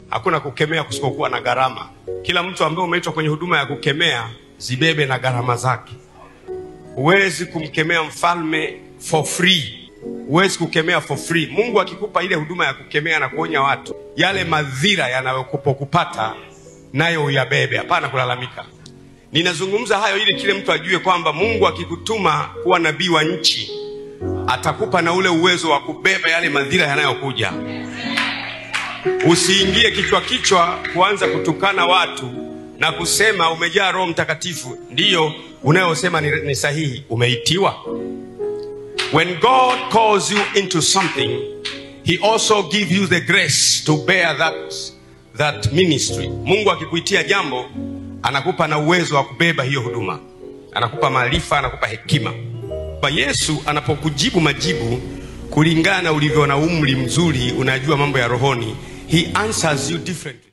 Hakuna kukemea kusikokuwa na gharama. Kila mtu ambaye umeitwa kwenye huduma ya kukemea, zibebe na gharama zake. Huwezi kumkemea mfalme for free. Huwezi kukemea for free. Mungu akikupa ile huduma ya kukemea na kuonya watu, yale madhira yanayokupata nayo uyabebe, hapana kulalamika. Ninazungumza hayo ili kile mtu ajue kwamba Mungu akikutuma kuwa nabii wa nchi, atakupa na ule uwezo wa kubeba yale madhira yanayokuja. Usiingie kichwa kuanza kutukana watu na kusema umejaa Roho Mtakatifu. Ndiyo unayosema ni sahihi, umeitiwa. When God calls you into something, He also gives you the grace to bear that ministry. Mungu akikuitia jambo, anakupa na uwezo wa kubeba hiyo huduma. Anakupa maarifa, anakupa hekima. Kwa Yesu anapokujibu majibu kulingana ulivyo na umri mzuri, unajua mambo ya rohoni, He answers you differently.